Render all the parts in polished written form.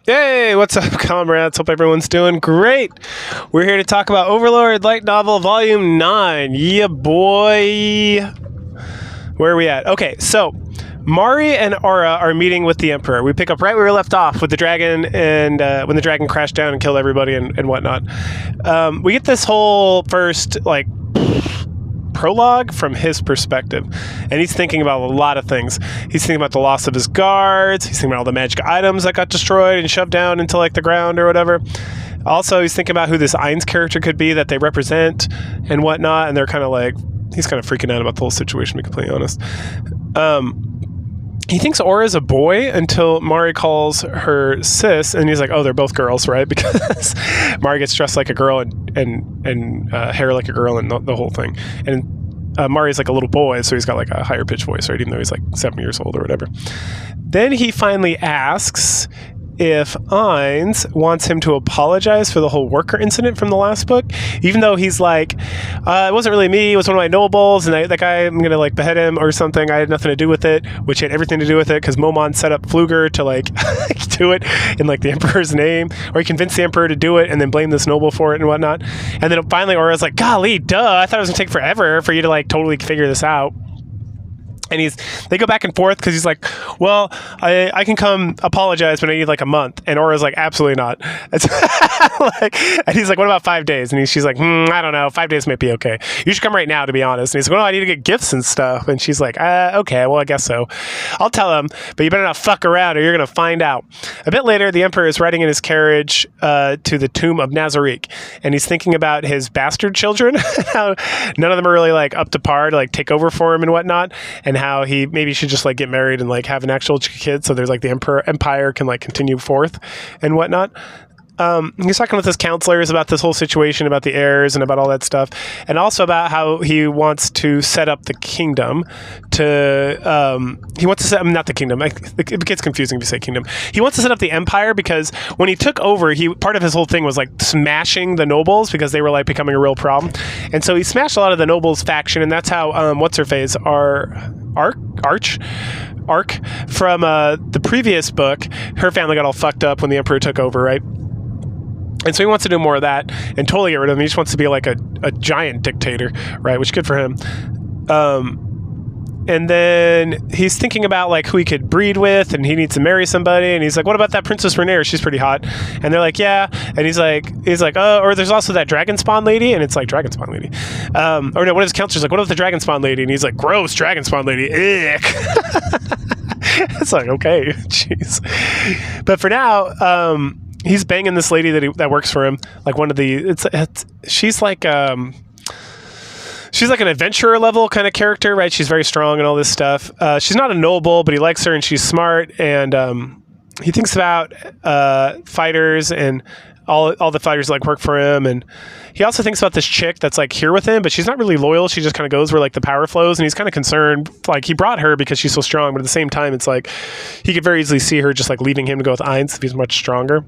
Hey, what's up, comrades? Hope everyone's doing great. We're here to talk about Overlord Light Novel Volume 9. Yeah, boy. Where are we at? Okay, so Mari and Aura are meeting with the Emperor. We pick up right where we left off with the dragon, and when the dragon crashed down and killed everybody and whatnot. We get this whole first, prologue from his perspective, and he's thinking about a lot of things. He's thinking about the loss of his guards. He's thinking about all the magic items that got destroyed and shoved down into the ground or whatever. Also, he's thinking about who this Ainz character could be that they represent and whatnot, and they're kind of he's kind of freaking out about the whole situation, to be completely honest. He thinks Aura's a boy until Mari calls her sis, and he's like, oh, they're both girls, right? Because Mari gets dressed like a girl and hair like a girl and the whole thing. And Mari's like a little boy, so he's got a higher pitched voice, right? Even though he's 7 years old or whatever. Then he finally asks if Ainz wants him to apologize for the whole worker incident from the last book, even though he's it wasn't really me, it was one of my nobles, and that guy, I'm gonna behead him or something. I had nothing to do with it, which had everything to do with it because Momon set up Pfluger to do it in the Emperor's name, or he convinced the Emperor to do it and then blame this noble for it and whatnot. And then finally Aura's like, golly, duh, I thought it was gonna take forever for you to totally figure this out. And they go back and forth because he's like, well, I can come apologize, but I need a month. And Aura's like, absolutely not. And he's like, what about 5 days? And she's like, I don't know. 5 days might be okay. You should come right now, to be honest. And he's like, well, I need to get gifts and stuff. And she's like, okay, well, I guess so. I'll tell him, but you better not fuck around or you're going to find out. A bit later, the Emperor is riding in his carriage to the tomb of Nazarick. And he's thinking about his bastard children, how none of them are really up to par to take over for him and whatnot. And how he maybe should just get married and have an actual kid, so there's the empire can continue forth and whatnot. He's talking with his counselors about this whole situation, about the heirs and about all that stuff, and also about how he wants to set up the kingdom he wants to set not the kingdom, it gets confusing if you say kingdom. He wants to set up the empire because when he took over, part of his whole thing was smashing the nobles because they were becoming a real problem. And so he smashed a lot of the nobles faction, and that's how what's her face Arc from the previous book, her family got all fucked up when the Emperor took over, right? And so he wants to do more of that and totally get rid of him. He just wants to be a giant dictator, right? Which is good for him. And then he's thinking about who he could breed with, and he needs to marry somebody. And he's like, what about that Princess Renair? She's pretty hot. And they're like, yeah. And he's like, oh, or there's also that Dragon Spawn lady. And it's Dragon Spawn lady. Or no, one of his counselors what about the Dragon Spawn lady? And he's like, gross, Dragon Spawn lady. Ick. It's okay, jeez. But for now, he's banging this lady that works for him, one of the. She's she's an adventurer level kind of character, right? She's very strong and all this stuff. She's not a noble, but he likes her and she's smart. And he thinks about fighters and all the fighters work for him. And he also thinks about this chick that's here with him, but she's not really loyal. She just kind of goes where the power flows, and he's kind of concerned. He brought her because she's so strong, but at the same time, it's he could very easily see her just leaving him to go with Ainz if he's much stronger.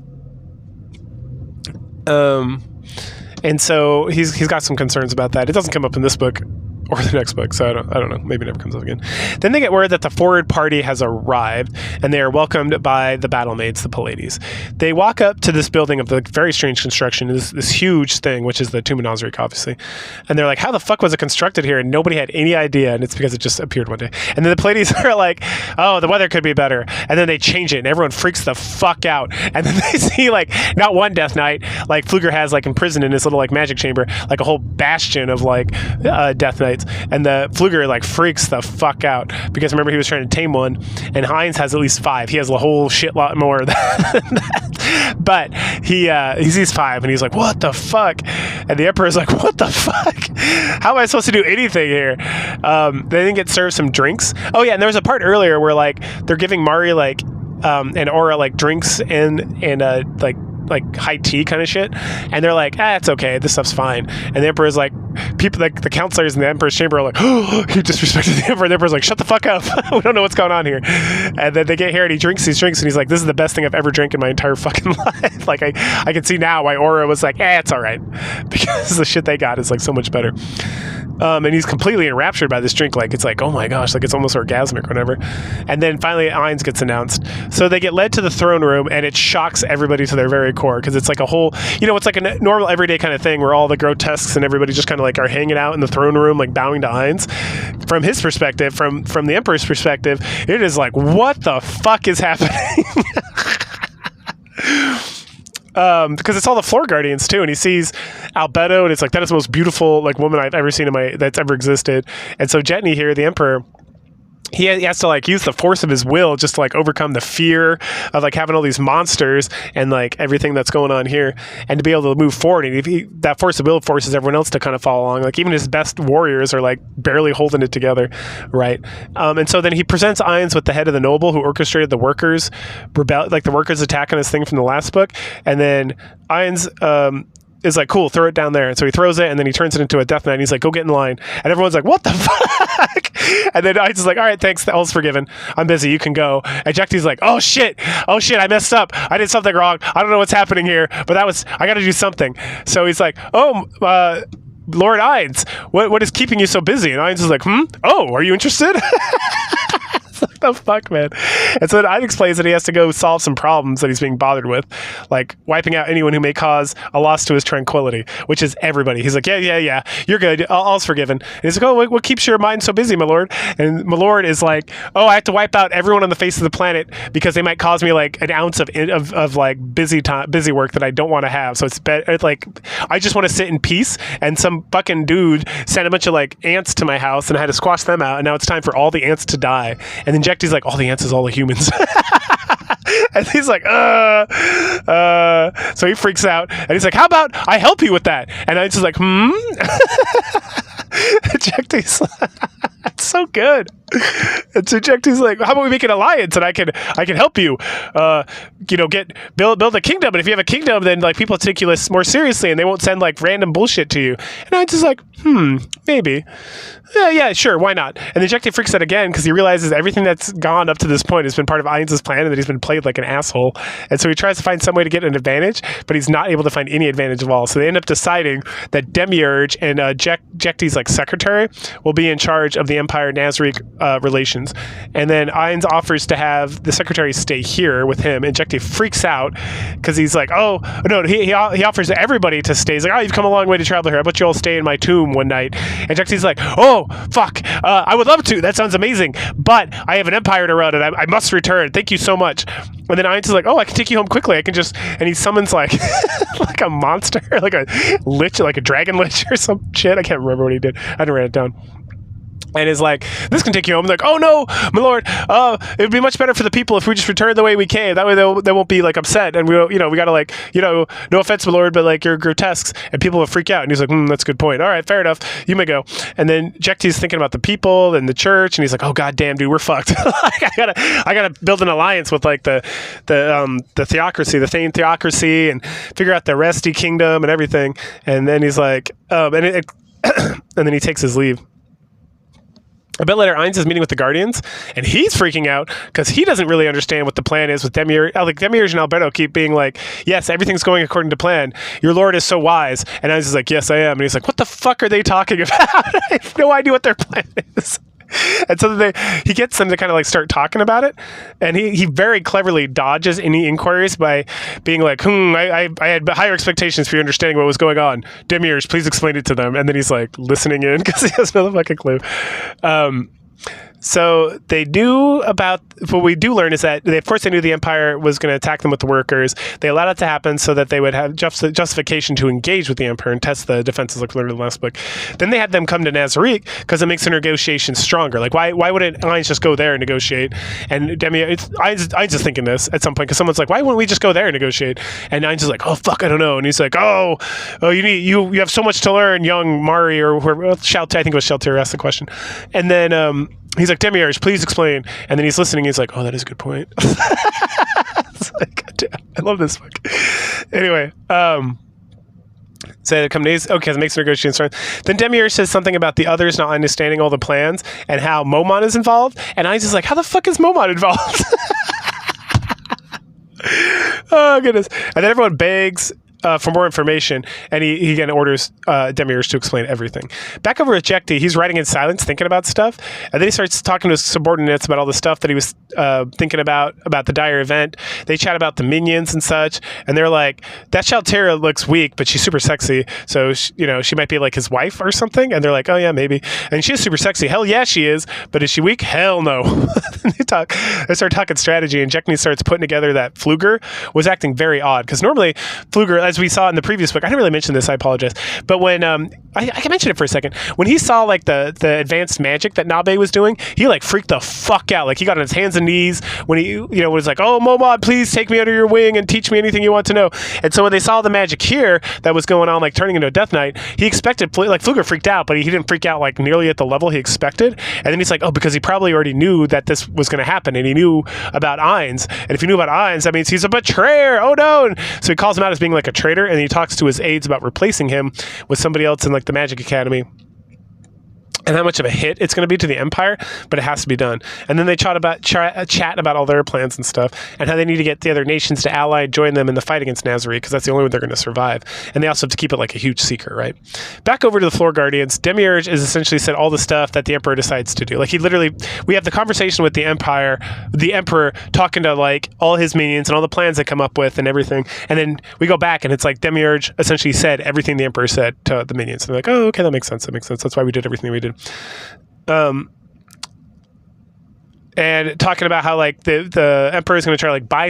And so he's got some concerns about that. It doesn't come up in this book or the next book, so I don't know. Maybe it never comes up again. Then they get word that the forward party has arrived, and they are welcomed by the battle maids, the Pallades. They walk up to this building of the very strange construction, this huge thing, which is the Tomb of Nazarick, obviously. And they're like, how the fuck was it constructed here? And nobody had any idea, and it's because it just appeared one day. And then the Pallades are like, oh, the weather could be better. And then they change it, and everyone freaks the fuck out. And then they see, not one Death Knight, Pfluger has, imprisoned in his little, magic chamber, a whole bastion of, Death Knights. And the Pfluger freaks the fuck out because remember he was trying to tame one, and Ainz has at least 5. He has a whole shit lot more than that. But he sees 5 and he's like, what the fuck? And the Emperor's like, what the fuck? How am I supposed to do anything here? They didn't get served some drinks. Oh yeah, and there was a part earlier where they're giving Mari and Aura drinks and like high tea kind of shit, and they're like, it's okay, this stuff's fine. And the Emperor's like, people like the counselors in the Emperor's chamber are like, oh, he disrespected the Emperor. The Emperor's like, shut the fuck up. We don't know what's going on here. And then they get here and he drinks these drinks and he's like, this is the best thing I've ever drank in my entire fucking life. Like I can see now why Aura was like, it's all right, because the shit they got is like so much better. And he's completely enraptured by this drink. Like, it's like, oh my gosh, like it's almost orgasmic or whatever. And then finally Ainz gets announced. So they get led to the throne room and it shocks everybody to their very core, because it's like a whole, it's like a normal everyday kind of thing where all the grotesques and everybody just kind of like are hanging out in the throne room, like bowing to Ainz. From his perspective, from the Emperor's perspective, it is like, what the fuck is happening? Because it's all the floor guardians too, and he sees Albedo, and it's like, that is the most beautiful like woman I've ever seen that's ever existed. And so Jetney here, the Emperor, he has to like use the force of his will just to like overcome the fear of like having all these monsters and like everything that's going on here, and to be able to move forward. And that force of will forces everyone else to kind of follow along. Like even his best warriors are like barely holding it together, right? And so then he presents Ainz with the head of the noble who orchestrated the workers like the workers attacking this thing from the last book. And then Ainz is like, cool, throw it down there. And so he throws it, and then he turns it into a death knight, and he's like, go get in line. And everyone's like, what the fuck? And then Ainz is like, all right, thanks, all's forgiven, I'm busy, you can go. And Jekti's like, oh shit, I messed up, I did something wrong, I don't know what's happening here, but I gotta do something. So he's like, Lord Ainz, what is keeping you so busy? And Ainz is like, oh, are you interested? What the fuck, man? And so then Ainz explains that he has to go solve some problems that he's being bothered with, like wiping out anyone who may cause a loss to his tranquility, which is everybody. He's like, yeah, you're good, all's forgiven. And he's like, oh, what keeps your mind so busy, my lord? And my lord is like, oh, I have to wipe out everyone on the face of the planet because they might cause me like an ounce of like busy work that I don't want to have. So it's like, I just want to sit in peace. And some fucking dude sent a bunch of like ants to my house, and I had to squash them out, and now it's time for all the ants to die. And then Jekti's like, all the ants is all the humans. And he's like, so he freaks out, and he's like, how about I help you with that? And Ainz is like, Jekti's that's so good. And so Jekti's like, how about we make an alliance, and I can help you, build a kingdom. And if you have a kingdom, then like people take you more seriously, and they won't send like random bullshit to you. And Ainz is like, maybe. Yeah, sure, why not? And then Jekti freaks out again because he realizes everything that's gone up to this point has been part of Ainz's plan, and that he's been played like an asshole. And so he tries to find some way to get an advantage, but he's not able to find any advantage at all. So they end up deciding that Demiurge and Jekti's like secretary will be in charge of the Empire Nazarick relations. And then Ainz offers to have the secretary stay here with him, and Jekti freaks out because he's like, oh no, he offers everybody to stay. He's like, oh, you've come a long way to travel here, I bet you all stay in my tomb one night. And Jekti's like, oh fuck, I would love to, that sounds amazing, but I have an empire to run, and I must return, thank you so much. And then Ainz is like, oh, I can take you home quickly, and he summons like like a monster, like a lich, like a dragon lich or some shit. I can't remember what he did, I didn't write it down. And is like, this can take you home. I'm like, oh no, my lord, it would be much better for the people if we just return the way we came. That way they won't be like upset. And we gotta like, no offense, my lord, but like you're grotesques, and people will freak out. And he's like, that's a good point. All right, fair enough. You may go. And then Jekti's thinking about the people and the church, and he's like, oh god damn, dude, we're fucked. Like, I gotta build an alliance with like the theocracy, the Thane theocracy, and figure out the Resti kingdom and everything. And then he's like, and then he takes his leave. A bit later, Ainz is meeting with the Guardians, and he's freaking out because he doesn't really understand what the plan is with Demiurge. Like, Demiurge and Albedo keep being like, yes, everything's going according to plan. Your lord is so wise. And Ainz is like, yes, I am. And he's like, what the fuck are they talking about? I have no idea what their plan is. And so he gets them to kind of like start talking about it, and he very cleverly dodges any inquiries by being like, I had higher expectations for your understanding what was going on. Demiurge, please explain it to them. And then he's like listening in because he has no fucking clue. So they knew about, what we do learn is that of course they knew the Empire was going to attack them with the workers. They allowed it to happen so that they would have justification to engage with the Emperor and test the defenses like we learned in the last book. Then they had them come to Nazarick because it makes the negotiations stronger. Like why wouldn't Ainz just go there and negotiate? And Ainz is thinking this at some point because someone's like, why wouldn't we just go there and negotiate? And Ainz is like, oh fuck, I don't know. And he's like, oh you have so much to learn, young Mari, or whoever, I think it was Shelter asked the question. And then he's like, Demiurge, please explain. And then he's listening. He's like, oh, that is a good point. like, God damn, I love this book. Anyway, so come days. Okay, it makes negotiation start. Then Demiurge says something about the others not understanding all the plans and how Momon is involved. And Ainz is like, how the fuck is Momon involved? Oh goodness! And then everyone begs for more information, and he again orders Demiurge to explain everything. Back over at Jekti, he's writing in silence, thinking about stuff, and then he starts talking to his subordinates about all the stuff that he was thinking about the dire event. They chat about the minions and such, and they're like, that Shaltera looks weak, but she's super sexy, so she might be like his wife or something. And they're like, oh yeah, maybe. And she's super sexy. Hell yeah, she is. But is she weak? Hell no. They start talking strategy, and Jekti starts putting together that Pfluger was acting very odd, because normally Pfluger, as we saw in the previous book, I didn't really mention this, I apologize, but when I can mention it for a second, when he saw like the advanced magic that Nabe was doing, he like freaked the fuck out. Like he got on his hands and knees when he was like, oh Momon, please take me under your wing and teach me anything you want to know. And so when they saw the magic here that was going on, like turning into a Death Knight, he expected, like Pfluger freaked out, but he didn't freak out like nearly at the level he expected. And then he's like, oh, because he probably already knew that this was going to happen, and he knew about Ainz, and if he knew about Ainz, that means he's a betrayer. Oh no. And so he calls him out as being like a traitor, and he talks to his aides about replacing him with somebody else in like the Magic Academy, and how much of a hit it's going to be to the Empire, but it has to be done. And then they chat about all their plans and stuff, and how they need to get the other nations to ally and join them in the fight against Nazari, because that's the only way they're going to survive. And they also have to keep it like a huge secret, right? Back over to the Floor Guardians, Demiurge is essentially said all the stuff that the Emperor decides to do. Like we have the conversation with the Emperor talking to like all his minions and all the plans they come up with and everything. And then we go back, and it's like Demiurge essentially said everything the Emperor said to the minions. And they're like, oh, okay, that makes sense. That's why we did everything we did. And talking about how like the Emperor is going to try to like buy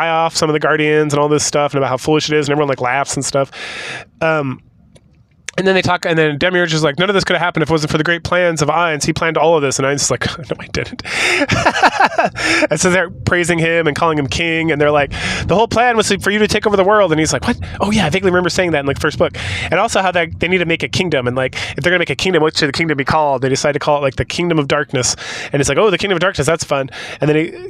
off some of the Guardians and all this stuff, and about how foolish it is, and everyone like laughs and stuff. And then they talk, and then Demiurge is like, none of this could have happened if it wasn't for the great plans of Ainz. He planned all of this. And Ainz is like, no, I didn't. And so they're praising him and calling him king. And they're like, the whole plan was for you to take over the world. And he's like, what? Oh yeah, I vaguely remember saying that in like the first book. And also how they need to make a kingdom. And like, if they're going to make a kingdom, what should the kingdom be called? They decide to call it like the Kingdom of Darkness. And it's like, oh, the Kingdom of Darkness, that's fun. And then,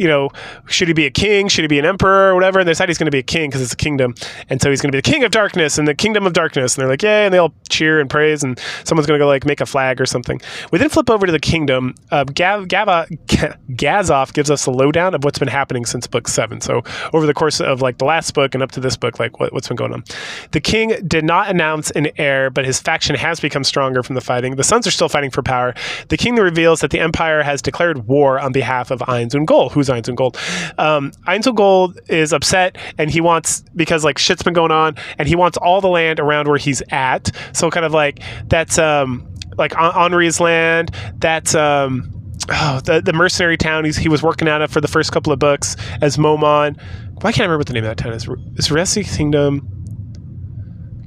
should he be a king? Should he be an emperor or whatever? And they decide he's going to be a king because it's a kingdom. And so he's going to be the King of Darkness and the Kingdom of Darkness. And they're like, yay. And they all cheer and praise. And someone's going to go like make a flag or something. We then flip over to the kingdom. Gazov gives us a lowdown of what's been happening since book 7. So over the course of like the last book and up to this book, like what's been going on. The king did not announce an heir, but his faction has become stronger from the fighting. The sons are still fighting for power. The king reveals that the Empire has declared war on behalf of Ainz Ungol. Who's Ainz Ungol? Ainz Ungol is upset, and he wants, because like shit's been going on, and he wants all the land around where he's at. So kind of like that's like Henri's land. That's the mercenary town he was working out of for the first couple of books as Momon. Why can't I remember what the name of that town is? Is Resi Kingdom?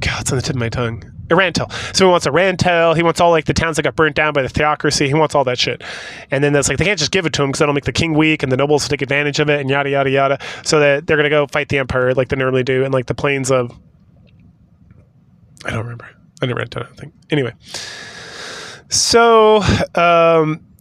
God, it's on the tip of my tongue. Irantel. So he wants Irantel. He wants all like the towns that got burnt down by the theocracy. He wants all that shit. And then that's like, they can't just give it to him because that'll make the king weak, and the nobles will take advantage of it, and yada yada yada. So that they're gonna go fight the Empire like they normally do in like the plains of, I don't remember. I never read it, I don't think. Anyway. So,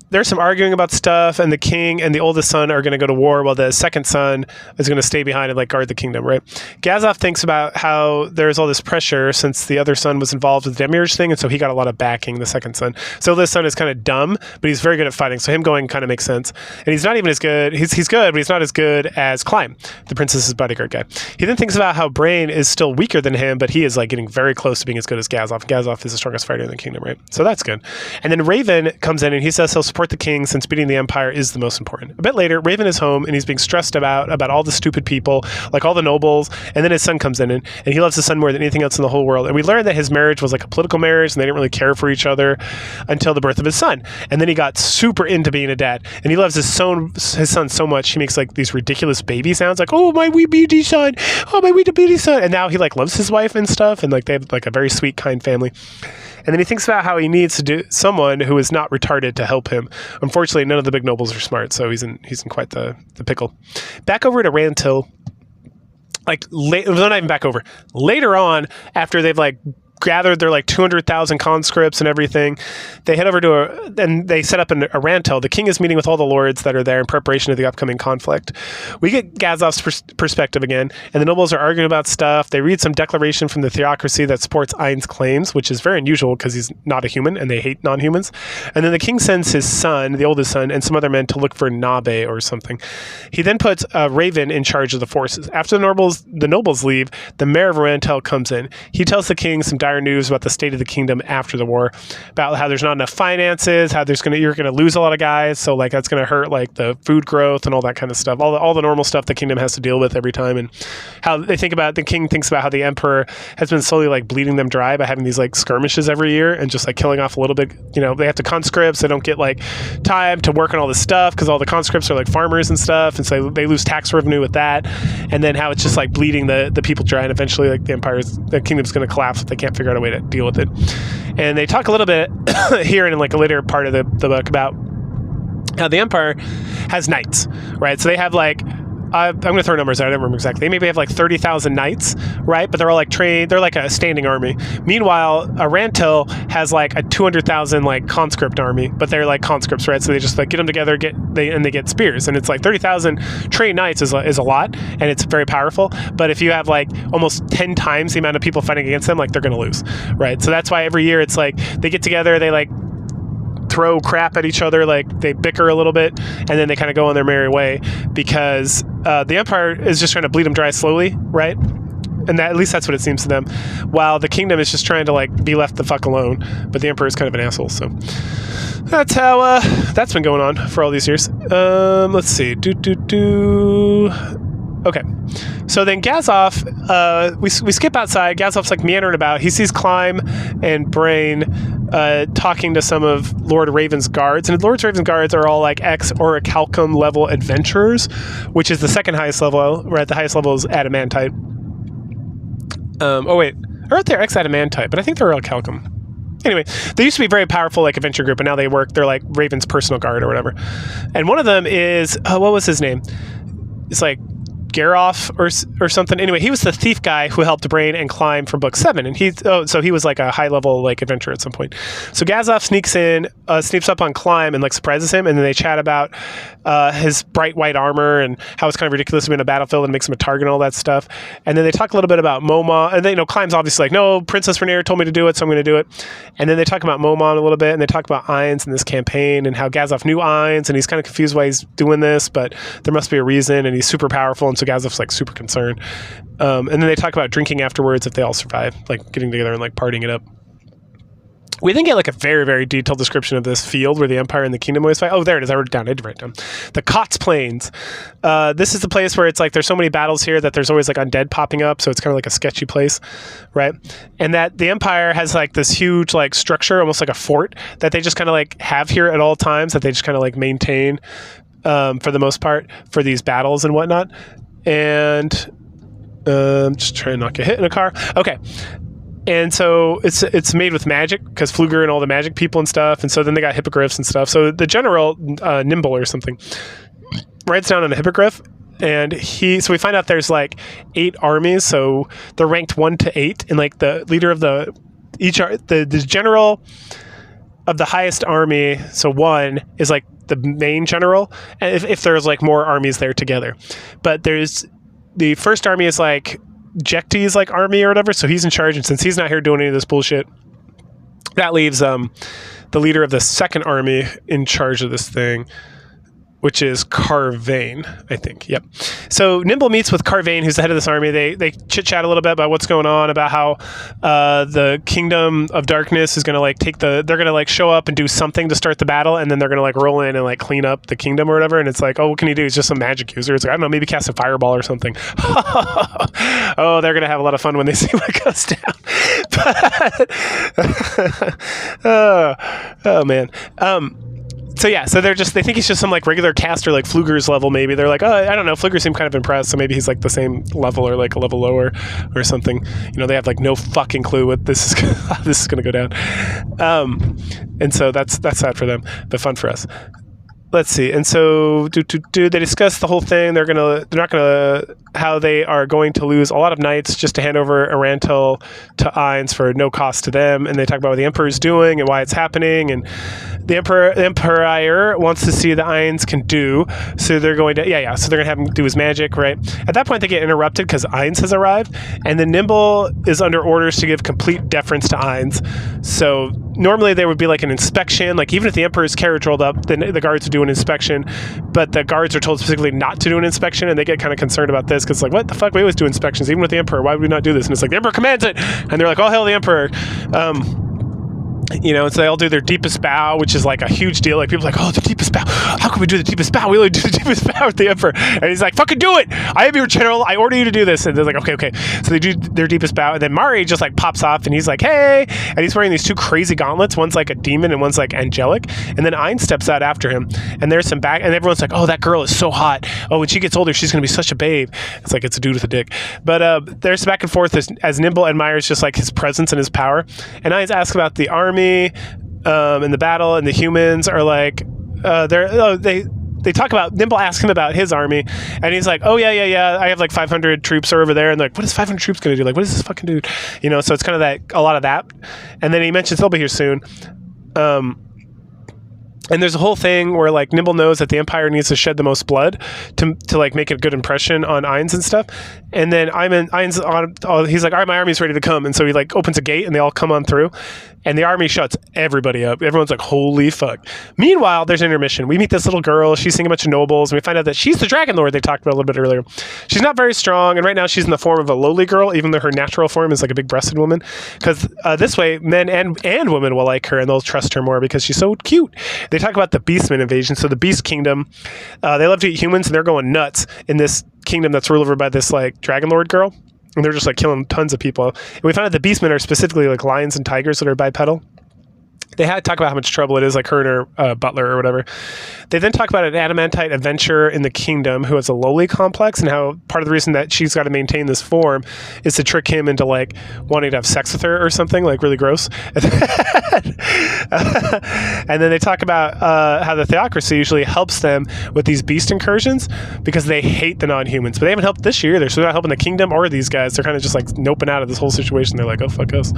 there's some arguing about stuff, and the king and the oldest son are going to go to war while the second son is going to stay behind and like guard the kingdom, right? Gazov thinks about how there's all this pressure since the other son was involved with the Demiurge thing, and so he got a lot of backing, the second son. So this son is kind of dumb, but he's very good at fighting, so him going kind of makes sense. And he's not even as good, he's good, but he's not as good as Climb, the princess's bodyguard guy. He then thinks about how Brain is still weaker than him, but he is like getting very close to being as good as Gazov. Gazov is the strongest fighter in the kingdom, right? So that's good. And then Raven comes in, and he says he'll support the king since beating the Empire is the most important. A bit later, Raven is home, and he's being stressed about all the stupid people, like all the nobles, and then his son comes in, and he loves his son more than anything else in the whole world. And we learned that his marriage was like a political marriage, and they didn't really care for each other until the birth of his son. And then he got super into being a dad, and he loves his son so much, he makes like these ridiculous baby sounds, like, oh, my wee beauty son, oh, my wee beauty son. And now he like loves his wife and stuff, and like they have like a very sweet, kind family. And then he thinks about how he needs to do someone who is not retarded to help him. Unfortunately, none of the big nobles are smart, so he's in quite the pickle. Back over to Rantil. Like, not even back over. Later on, after they've like gathered their like 200,000 conscripts and everything. They head over to and they set up a rantel. The king is meeting with all the lords that are there in preparation of the upcoming conflict. We get Gazov's perspective again, and the nobles are arguing about stuff. They read some declaration from the theocracy that supports Ain's claims, which is very unusual because he's not a human and they hate non-humans. And then the king sends his son, the oldest son, and some other men to look for Nabe or something. He then puts Raven in charge of the forces. After the nobles leave, the mayor of Rantel comes in. He tells the king some dire news about the state of the kingdom after the war, about how there's not enough finances, how you're gonna lose a lot of guys, so like that's gonna hurt like the food growth and all that kind of stuff, all the normal stuff the kingdom has to deal with every time, and how the king thinks about how the emperor has been slowly like bleeding them dry by having these like skirmishes every year and just like killing off a little bit. They have to conscripts, they don't get like time to work on all this stuff because all the conscripts are like farmers and stuff, and so they lose tax revenue with that, and then how it's just like bleeding the people dry, and eventually like the kingdom's going to collapse if they can't figure out a way to deal with it. And they talk a little bit here in like a later part of the book about how the empire has knights, right? So they have like I'm going to throw numbers out. I don't remember exactly. They maybe have like 30,000 knights, right? But they're all like trained. They're like a standing army. Meanwhile, Arantil has like a 200,000 like conscript army, but they're like conscripts, right? So they just like get them together, they get spears, and it's like 30,000 trained knights is a lot, and it's very powerful. But if you have like almost 10 times the amount of people fighting against them, like they're going to lose, right? So that's why every year it's like they get together, they like throw crap at each other, like they bicker a little bit, and then they kind of go on their merry way because the empire is just trying to bleed them dry slowly, right? And at least that's what it seems to them, while the kingdom is just trying to like be left the fuck alone. But the emperor is kind of an asshole, so that's how that's been going on for all these years. Let's see. Okay, so then Gazov, we skip outside. Gazov's like meandering about. He sees Climb and Brain talking to some of Lord Raven's guards, and Lord Raven's guards are all like ex-Orichalcum level adventurers, which is the second highest level. Right, the highest level is Adamantite. Oh wait, aren't they ex-Adamantite? But I think they're Orichalcum. Anyway, they used to be a very powerful like adventure group, and now they're like Raven's personal guard or whatever. And one of them is what was his name? It's like Garoff or something. Anyway, he was the thief guy who helped Brain and Climb from book 7, and so he was like a high level like adventurer at some point. So Gazov sneaks up on Climb and like surprises him, and then they chat about his bright white armor and how it's kind of ridiculous to be in a battlefield and makes him a target and all that stuff. And then they talk a little bit about Moma, and then Climb's obviously like, no, Princess Rhaenyra told me to do it, so I'm going to do it. And then they talk about Momon a little bit, and they talk about Ainz and this campaign and how Gazov knew Ainz, and he's kind of confused why he's doing this, but there must be a reason, and he's super powerful, and so Gazov's like super concerned. And then they talk about drinking afterwards if they all survive, like getting together and like partying it up. We then get like a very, very detailed description of this field where the Empire and the Kingdom always fight. Oh, there it is. I wrote it down. I did write it down. The Kotz Plains. This is the place where it's like there's so many battles here that there's always like undead popping up, so it's kind of like a sketchy place, right? And that the Empire has like this huge like structure, almost like a fort, that they just kind of like have here at all times, that they just kind of like maintain for the most part for these battles and whatnot. And just trying not to get hit in a car. Okay. And so it's made with magic because Pfluger and all the magic people and stuff. And so then they got hippogriffs and stuff. So the general, Nimble or something, writes down on a hippogriff. And so we find out there's like 8 armies. So they're ranked 1 to 8. And like the leader of the general of the highest army, so 1 is like the main general. And if there's like more armies there together. But there's the first army is like Jekti's like army or whatever, so he's in charge, and since he's not here doing any of this bullshit, that leaves the leader of the second army in charge of this thing, which is Carvane, I think. Yep. So Nimble meets with Carvane, who's the head of this army. They chit-chat a little bit about what's going on, about how the Kingdom of Darkness is going to like they're going to like show up and do something to start the battle, and then they're going to like roll in and like clean up the kingdom or whatever. And it's like, oh, what can he do? He's just some magic user. It's like, I don't know, maybe cast a fireball or something. Oh, they're going to have a lot of fun when they see what goes down. But, oh man. So yeah, so they think he's just some like regular caster, like Pfluger's level maybe. They're like, oh, I don't know, Pfluger seemed kind of impressed, so maybe he's like the same level or like a level lower or something. They have like no fucking clue what this is going to go down. And so that's sad for them, but fun for us. let's see. And so they discuss the whole thing. How they are going to lose a lot of knights just to hand over Arantel to Ainz for no cost to them. And they talk about what the Emperor's doing and why it's happening. And the Emperor wants to see the Ainz can do. So they're going to, so they're going to have him do his magic, right? At that point, they get interrupted because Ainz has arrived. And then Nimble is under orders to give complete deference to Ainz. So normally there would be like an inspection. Like even if the Emperor's carriage rolled up, then the guards would do an inspection. But the guards are told specifically not to do an inspection. And they get kind of concerned about this because like, what the fuck? We always do inspections, even with the Emperor. Why would we not do this? And it's like, the Emperor commands it. And they're like, oh, hell, the Emperor. So they all do their deepest bow, which is like a huge deal. Like people are like, oh, the deepest bow. How can we do the deepest bow? We only do the deepest bow with the Emperor. And he's like, fucking do it. I am your general. I order you to do this. And they're like, okay. So they do their deepest bow. And then Mari just like pops off and he's like, hey. And he's wearing these two crazy gauntlets. One's like a demon and one's like angelic. And then Ainz steps out after him. And there's some back. And everyone's like, oh, that girl is so hot. Oh, when she gets older, she's going to be such a babe. It's like, it's a dude with a dick. But there's back and forth as Nimble admires just like his presence and his power. And Ainz asks about the army. In the battle, and the humans are like, they talk about, Nimble asks him about his army, and he's like, oh, yeah, I have like 500 troops over there, and they're like, what is 500 troops going to do? Like, what is this fucking dude? So it's kind of that, a lot of that. And then he mentions they'll be here soon. And there's a whole thing where like Nimble knows that the Empire needs to shed the most blood to like make a good impression on Ainz and stuff. And then Ainz he's like, all right, my army's ready to come. And so he like opens a gate and they all come on through. And the army shuts everybody up. Everyone's like, holy fuck. Meanwhile, there's an intermission. We meet this little girl. She's seeing a bunch of nobles. And we find out that she's the Dragon Lord they talked about a little bit earlier. She's not very strong. And right now she's in the form of a lowly girl, even though her natural form is like a big breasted woman. Because this way, men and women will like her and they'll trust her more because she's so cute. They talk about the Beastman invasion. So the Beast Kingdom, they love to eat humans and they're going nuts in this kingdom that's ruled over by this like Dragon Lord girl. And they're just like killing tons of people. And we found out the Beastmen are specifically like lions and tigers that are bipedal. They had to talk about how much trouble it is, like her and her butler or whatever. They then talk about an adamantite adventurer in the kingdom who has a lowly complex, and how part of the reason that she's got to maintain this form is to trick him into like wanting to have sex with her or something, like really gross. And then they talk about how the theocracy usually helps them with these beast incursions because they hate the non-humans. But they haven't helped this year either, so they're not helping the kingdom or these guys. They're kind of just like noping out of this whole situation. They're like, oh, fuck us.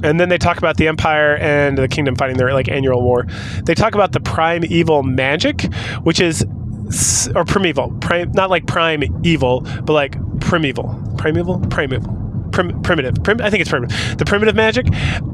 And then they talk about the Empire and the Kingdom fighting their like annual war. They talk about the primeval magic, which is, or primeval, not like prime evil, but like primeval. Primitive. I think it's primitive. The primitive magic.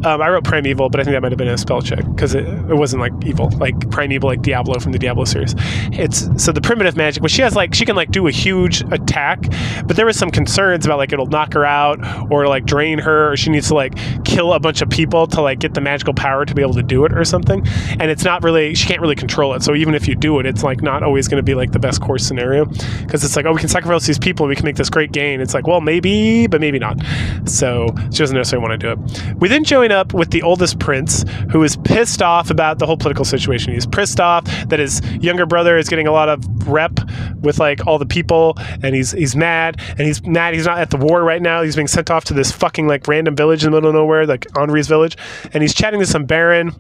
I wrote primeval, but I think that might have been a spell check because it wasn't like evil, like primeval, like Diablo from the Diablo series. It's so the primitive magic, which she has like she can like do a huge attack, but there was some concerns about like it'll knock her out or like drain her, or she needs to like kill a bunch of people to like get the magical power to be able to do it or something. And it's not really, she can't really control it. So even if you do it, it's like not always going to be like the best course scenario because it's like, oh, we can sacrifice these people and we can make this great gain. It's like, well, maybe, but maybe not. So she doesn't necessarily want to do it. We then join up with the oldest prince, who is pissed off about the whole political situation. He's pissed off that his younger brother is getting a lot of rep with like all the people, and he's mad. And he's mad he's not at the war right now. He's being sent off to this fucking like random village in the middle of nowhere, like Henri's village. And he's chatting to some baron.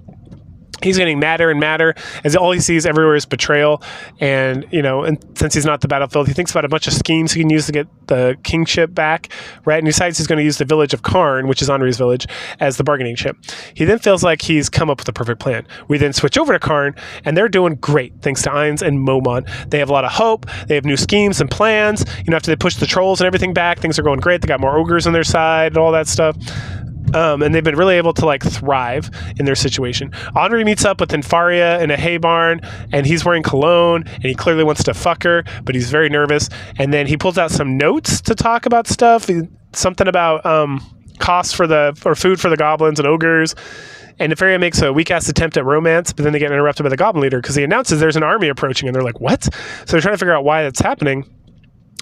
He's getting madder and madder as all he sees everywhere is betrayal. And, you know, and since he's not at the battlefield, he thinks about a bunch of schemes he can use to get the kingship back, right? And he decides he's going to use the village of Karn, which is Henri's village, as the bargaining chip. He then feels like he's come up with a perfect plan. We then switch over to Karn, and they're doing great, thanks to Ainz and Momon. They have a lot of hope. They have new schemes and plans. You know, after they push the trolls and everything back, things are going great. They got more ogres on their side and all that stuff. And they've been really able to like thrive in their situation. Henri meets up with Infaria in a hay barn, and he's wearing cologne, and he clearly wants to fuck her, but he's very nervous. And then he pulls out some notes to talk about stuff, something about costs for food for the goblins and ogres. And Infaria makes a weak-ass attempt at romance, but then they get interrupted by the goblin leader because he announces there's an army approaching, and they're like, what? So they're trying to figure out why that's happening.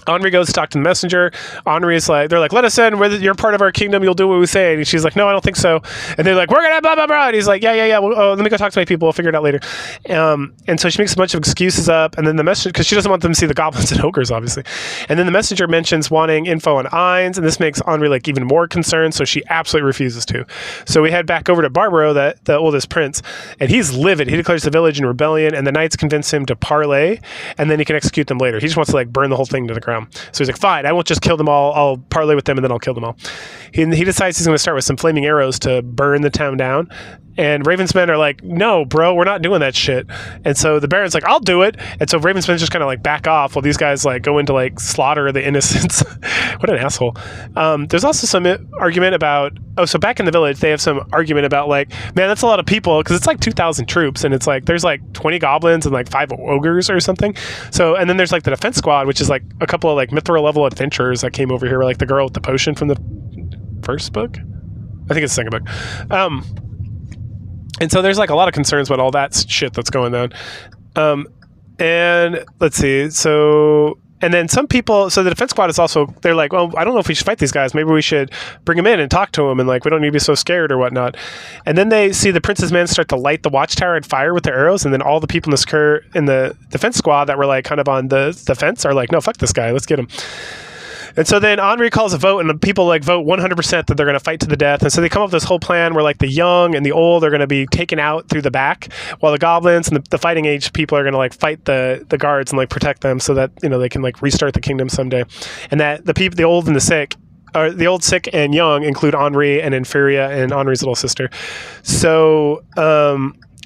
Henri goes to talk to the messenger. Henri's like, they're like, let us in. You're part of our kingdom. You'll do what we say. And she's like, no, I don't think so. And they're like, we're going to blah, blah, blah. And he's like, yeah. Well, let me go talk to my people. We'll figure it out later. And so she makes a bunch of excuses up. And then the messenger, because she doesn't want them to see the goblins and ogres, obviously. And then the messenger mentions wanting info on Ainz. And this makes Henri like even more concerned. So she absolutely refuses to. So we head back over to Barbaro, the oldest prince. And he's livid. He declares the village in rebellion. And the knights convince him to parley. And then he can execute them later. He just wants to like burn the whole thing to the ground. So he's like, fine, I won't just kill them all. I'll parley with them and then I'll kill them all. He decides he's going to start with some flaming arrows to burn the town down. And Raven's men are like, no, bro, we're not doing that shit. And so the Baron's like, I'll do it. And so Raven's men just kind of like back off while these guys like go into like slaughter the innocents. What an asshole. There's also some argument about, so back in the village, they have some argument about like, man, that's a lot of people because it's like 2,000 troops and it's like, there's like 20 goblins and like 5 ogres or something. So, and then there's like the defense squad, which is like a couple of like Mithril level adventurers that came over here, like the girl with the potion from the first book. I think it's the second book. And so there's like a lot of concerns about all that shit that's going on. And let's see. So, and then some people, so the defense squad is also, they're like, well, I don't know if we should fight these guys. Maybe we should bring them in and talk to them. And like, we don't need to be so scared or whatnot. And then they see the prince's men start to light the watchtower and fire with their arrows. And then all the people in the defense squad that were like kind of on the fence are like, no, fuck this guy. Let's get him. And so then Henri calls a vote, and the people like vote 100% that they're going to fight to the death. And so they come up with this whole plan where like the young and the old are going to be taken out through the back, while the goblins and the fighting age people are going to like fight the guards and like protect them, so that they can like restart the kingdom someday. And that the old and the sick, or the old, sick, and young include Henri and Inferia and Henri's little sister. So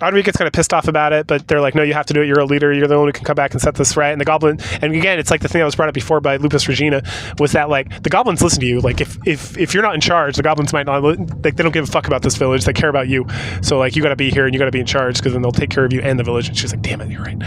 Henri gets kind of pissed off about it, but they're like, no, you have to do it. You're a leader. You're the one who can come back and set this right. And the goblin, and again, it's like the thing that was brought up before by Lupus Regina, was that like the goblins listen to you. Like if you're not in charge, the goblins might not, like they don't give a fuck about this village. They care about you. So like you got to be here and you got to be in charge, because then they'll take care of you and the village. And she's like, damn it, you're right.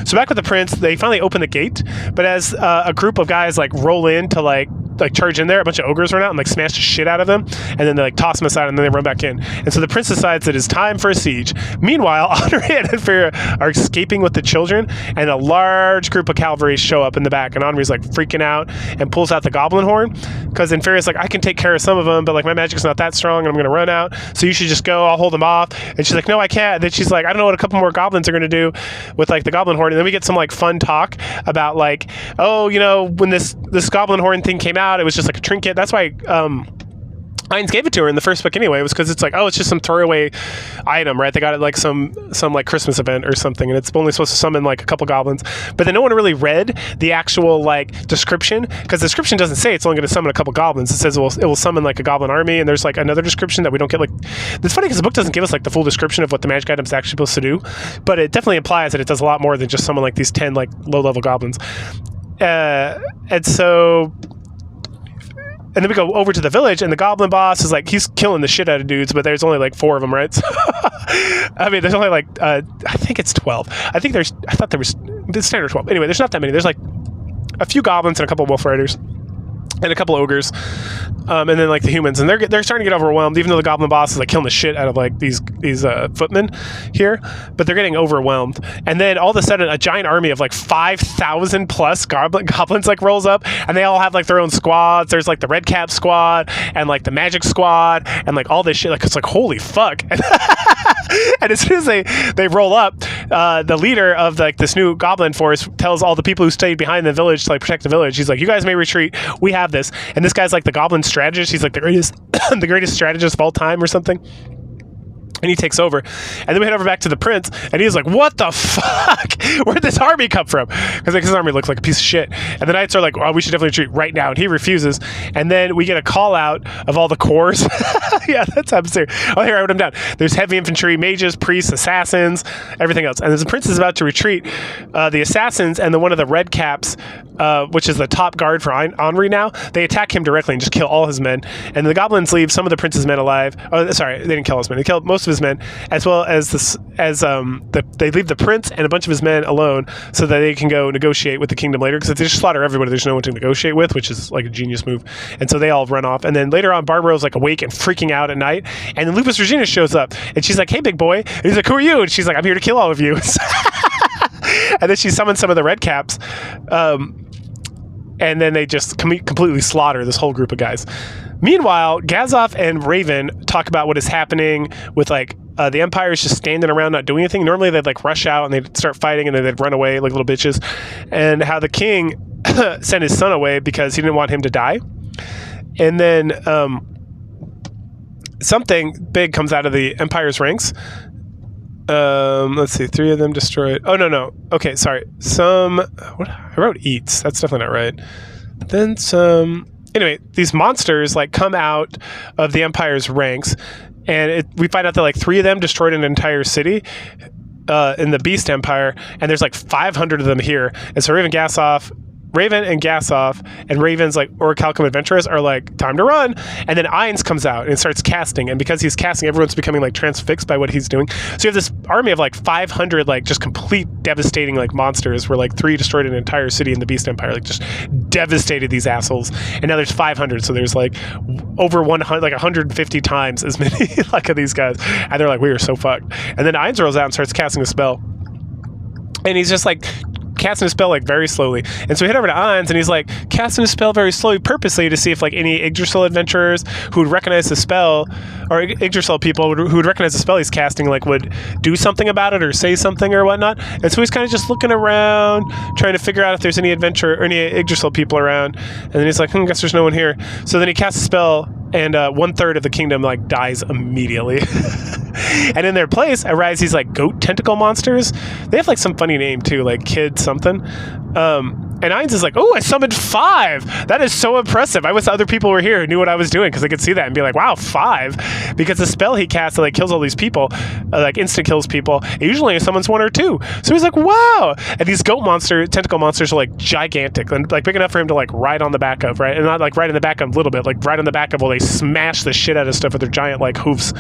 So back with the prince, they finally open the gate, but as a group of guys like roll in to like charge in there, a bunch of ogres run out and like smash the shit out of them, and then they like toss them aside and then they run back in. And so the prince decides that it's time for a siege. Meanwhile, Henri and Inferia are escaping with the children, and a large group of cavalry show up in the back, and Henri's like freaking out and pulls out the goblin horn, because Inferia's like, I can take care of some of them, but like my magic's not that strong and I'm gonna run out, so you should just go, I'll hold them off. And she's like, no, I can't. And then she's like, I don't know what a couple more goblins are gonna do with like the goblin horn. And then we get some like fun talk about like, oh, when this goblin horn thing came out, it was just like a trinket. That's why Ainz gave it to her in the first book anyway. It was because it's like, oh, it's just some throwaway item, right? They got it like some like Christmas event or something, and it's only supposed to summon like a couple goblins. But then no one really read the actual like description, because the description doesn't say it's only going to summon a couple goblins. It says it will summon like a goblin army, and there's like another description that we don't get. Like, it's funny because the book doesn't give us like the full description of what the magic item is actually supposed to do, but it definitely implies that it does a lot more than just summon like these 10 like low-level goblins. And so... And then we go over to the village, and the goblin boss is like, he's killing the shit out of dudes, but there's only like 4 of them, right? So, I mean, there's only like, I think it's 12. I thought there was, the standard 12. Anyway, there's not that many. There's like a few goblins and a couple wolf riders and a couple ogres, and then like the humans, and they're starting to get overwhelmed, even though the goblin boss is like killing the shit out of like these footmen here, but they're getting overwhelmed. And then all of a sudden, a giant army of like 5,000 plus goblins like rolls up, and they all have like their own squads. There's like the red cap squad and like the magic squad and like all this shit. Like, it's like, holy fuck. And as soon as they roll up, the leader of like this new goblin force tells all the people who stayed behind the village to like protect the village. He's like, you guys may retreat. We have this. And this guy's like the goblin strategist. He's like the greatest strategist of all time or something. And he takes over. And then we head over back to the prince, and he's like, what the fuck? Where'd this army come from? Because like, his army looks like a piece of shit. And the knights are like, oh, we should definitely retreat right now. And he refuses. And then we get a call out of all the corps. Yeah, that's how I'm serious. Oh, here, I wrote them down. There's heavy infantry, mages, priests, assassins, everything else. And as the prince is about to retreat, the assassins and one of the red caps, which is the top guard for Henri now, they attack him directly and just kill all his men. And the goblins leave some of the prince's men alive. Oh, sorry, they didn't kill his men. They killed most of his men, as well as they leave the prince and a bunch of his men alone, so that they can go negotiate with the kingdom later. Because if they just slaughter everybody, there's no one to negotiate with, which is like a genius move. And so they all run off. And then later on, Barbaro's like awake and freaking out at night. And then Lupus Regina shows up, and she's like, "Hey, big boy." And he's like, "Who are you?" And she's like, "I'm here to kill all of you." And then she summons some of the red caps. and then they just completely slaughter this whole group of guys. Meanwhile, Gazov and Raven talk about what is happening with like the Empire is just standing around not doing anything. Normally they'd like rush out and they'd start fighting and then they'd run away like little bitches, and how the king sent his son away because he didn't want him to die. And then something big comes out of the Empire's ranks. Let's see, 3 of them destroyed. Oh, no. Okay, sorry. What? I wrote eats. That's definitely not right. Then some... Anyway, these monsters like come out of the Empire's ranks, and we find out that like 3 of them destroyed an entire city in the Beast Empire, and there's like 500 of them here. And so Raven and Gasov and Raven's like Orichalcum adventurers are like, time to run. And then Ainz comes out and starts casting, and because he's casting, everyone's becoming like transfixed by what he's doing. So you have this army of like 500 like just complete devastating like monsters, where like 3 destroyed an entire city in the Beast Empire, like just devastated these assholes. And now there's 500, so there's like over 100, like 150 times as many like of these guys, and they're like, we are so fucked. And then Ainz rolls out and starts casting a spell, and he's just like casting a spell like very slowly. And so we head over to Ainz, and he's like casting a spell very slowly purposely to see if like any Yggdrasil adventurers who would recognize the spell, or Yggdrasil people who would recognize the spell he's casting, like would do something about it or say something or whatnot. And so he's kind of just looking around trying to figure out if there's any adventure or any Yggdrasil people around. And then he's like, guess there's no one here. So then he casts a spell, and 1/3 of the kingdom like dies immediately. And in their place arise these like goat tentacle monsters. They have like some funny name too, like Kid something. And Ainz is like, oh, I summoned 5. That is so impressive. I wish other people were here who knew what I was doing, because they could see that and be like, wow, 5. Because the spell he casts that like kills all these people, like instant kills people, it usually summons 1 or 2. So he's like, wow. And these tentacle monsters are like gigantic, and like big enough for him to like ride on the back of, right? And not like ride in the back of a little bit, like ride on the back of while they smash the shit out of stuff with their giant like hoofs.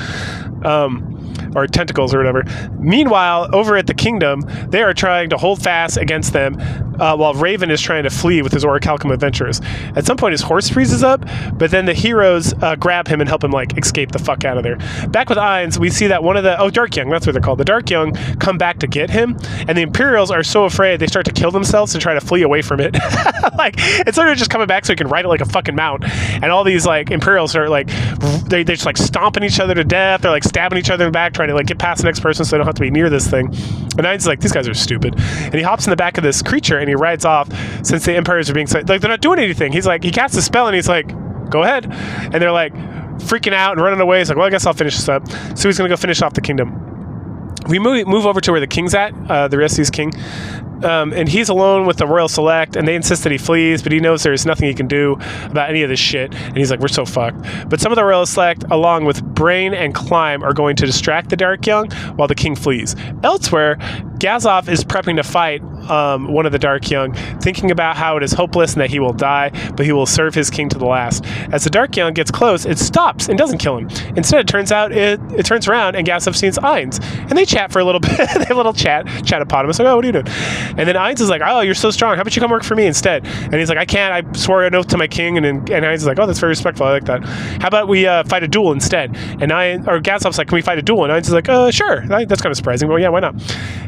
Or tentacles or whatever. Meanwhile, over at the kingdom, they are trying to hold fast against them, while Raven is trying to flee with his Orichalcum adventurers. At some point, his horse freezes up, but then the heroes grab him and help him like escape the fuck out of there. Back with Ainz, we see that one of the Dark Young, that's what they're called. The Dark Young come back to get him, and the Imperials are so afraid they start to kill themselves to try to flee away from it. Like it's sort of just coming back so he can ride it like a fucking mount. And all these like Imperials are like they're just like stomping each other to death. They're like stabbing each other in the back, trying to like get past the next person so they don't have to be near this thing. And Ainz is like, these guys are stupid. And he hops in the back of this creature and he rides off, since the Empires are being like they're not doing anything. He's like, he casts a spell and he's like, go ahead. And they're like freaking out and running away. He's like, well, I guess I'll finish this up. So he's gonna go finish off the kingdom. We move over to where the king's at, the Rescue's king. And he's alone with the Royal Select, and they insist that he flees, but he knows there's nothing he can do about any of this shit, and he's like, we're so fucked. But some of the Royal Select, along with Brain and Climb, are going to distract the Dark Young while the king flees. Elsewhere, Gazov is prepping to fight one of the Dark Young, thinking about how it is hopeless and that he will die, but he will serve his king to the last. As the Dark Young gets close, it stops and doesn't kill him. Instead, it turns out it turns around and Gazov sees Ainz, and they chat for a little bit. They have a little chat-a-potamus, like, oh, what are you doing? And then Ainz is like, oh, you're so strong. How about you come work for me instead? And he's like, I can't. I swore an oath to my king. And Ainz is like, oh, that's very respectful. I like that. How about we fight a duel instead? And Gazov's like, can we fight a duel? And Ainz is like, sure. That's kind of surprising. Well, yeah, why not?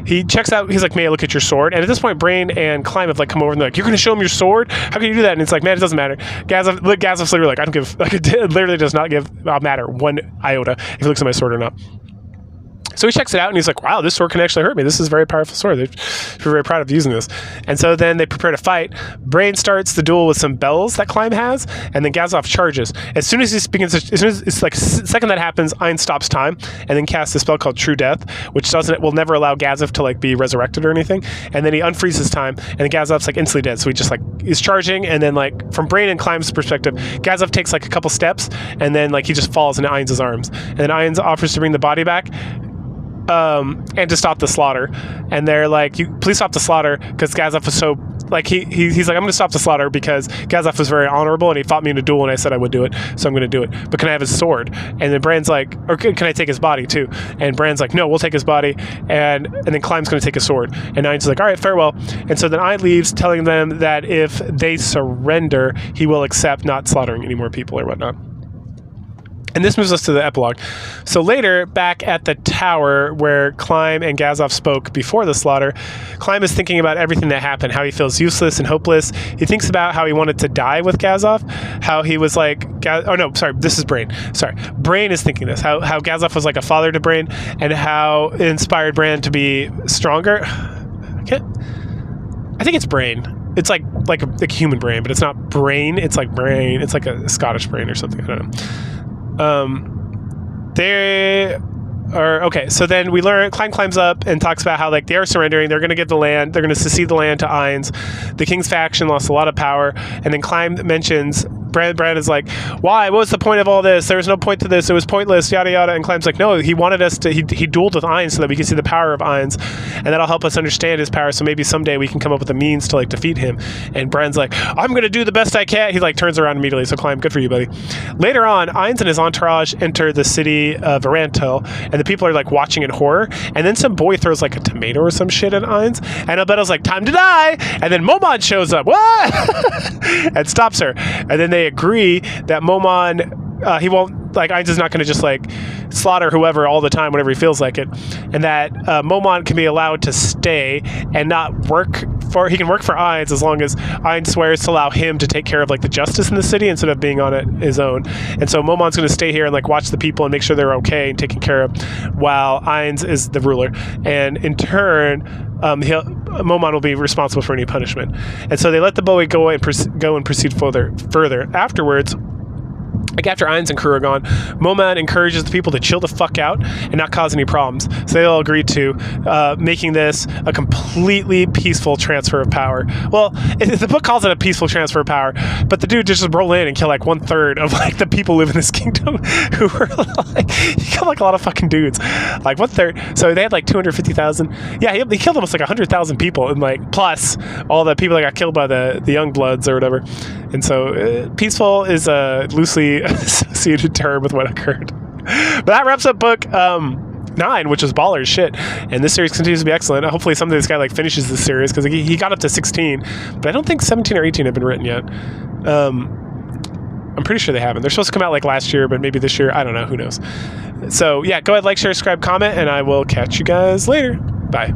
He checks out. He's like, may I look at your sword? And at this point, Brain and Climb have like come over and they're like, you're going to show him your sword? How can you do that? And it's like, man, it doesn't matter. Gazov's literally like, I don't give. Like, it literally does not give a matter 1 iota if he looks at my sword or not. So he checks it out and he's like, wow, this sword can actually hurt me. This is a very powerful sword. They're very proud of using this. And so then they prepare to fight. Brain starts the duel with some bells that Climb has, and then Gazov charges. As soon as it's like the second that happens, Ainz stops time and then casts a spell called True Death, which will never allow Gazov to like be resurrected or anything. And then he unfreezes time, and then Gazov's like instantly dead. So he just like is charging, and then like from Brain and Climb's perspective, Gazov takes like a couple steps, and then like he just falls into Ainz's arms. And then Ainz offers to bring the body back. And to stop the slaughter, and they're like, please stop the slaughter, because Gazov was so like he's like, I'm gonna stop the slaughter because Gazov was very honorable and he fought me in a duel and I said I would do it, so I'm gonna do it, but can I have his sword? And then Bran's like, or can I take his body too? And Bran's like, no, we'll take his body, and then Climb's gonna take his sword, and Ainz is like, all right, farewell. And so then Ainz leaves, telling them that if they surrender, he will accept not slaughtering any more people or whatnot. And this moves us to the epilogue. So later, back at the tower where Climb and Gazov spoke before the slaughter, Climb is thinking about everything that happened, how he feels useless and hopeless. He thinks about how he wanted to die with Gazov, how he was like, oh no, sorry, this is Brain. Sorry, Brain is thinking this, how Gazov was like a father to Brain, and how it inspired Brain to be stronger. I think it's Brain. It's like a human brain, but it's not brain. It's like brain. It's like a Scottish brain or something. I don't know. They are okay. So then we learn Climb climbs up and talks about how like they are surrendering. They're going to give the land. They're going to secede the land to Ainz. The king's faction lost a lot of power, and then Climb mentions. Brand is like, why? What was the point of all this? There was no point to this. It was pointless, yada yada. And Climb's like, no, he wanted us to. He dueled with Ainz so that we could see the power of Ainz, and that'll help us understand his power. So maybe someday we can come up with a means to like defeat him. And Brand's like, I'm gonna do the best I can. He like turns around immediately. So Climb, good for you, buddy. Later on, Ainz and his entourage enter the city of Varanto, and the people are like watching in horror. And then some boy throws like a tomato or some shit at Ainz, and Albedo's like, time to die. And then Momon shows up, what? And stops her. And then they agree that Momon, he won't, like, Ainz is not going to just, like, slaughter whoever all the time whenever he feels like it, and that Momon can be allowed to stay and not work for, he can work for Ainz as long as Ainz swears to allow him to take care of, like, the justice in the city instead of being on it his own. And so Momon's going to stay here and, like, watch the people and make sure they're okay and taken care of while Ainz is the ruler. And in turn, Momon will be responsible for any punishment. And so they let the boy go and proceed further. Afterwards, like after Ainz and crew are gone, Momon encourages the people to chill the fuck out and not cause any problems. So they all agree to making this a completely peaceful transfer of power. Well, the book calls it a peaceful transfer of power, but the dude just roll in and kill like 1/3 of like the people who live in this kingdom who were like, he killed like a lot of fucking dudes, like 1/3. So they had like 250,000. Yeah, he killed almost like 100,000 people, and like plus all the people that got killed by the young bloods or whatever. And so peaceful is a loosely associated term with what occurred. But that wraps up book 9, which is baller as shit. And this series continues to be excellent. Hopefully someday this guy like finishes this series, because he got up to 16, but I don't think 17 or 18 have been written yet. I'm pretty sure they haven't. They're supposed to come out like last year, but maybe this year. I don't know. Who knows? So yeah, go ahead, like, share, subscribe, comment, and I will catch you guys later. Bye.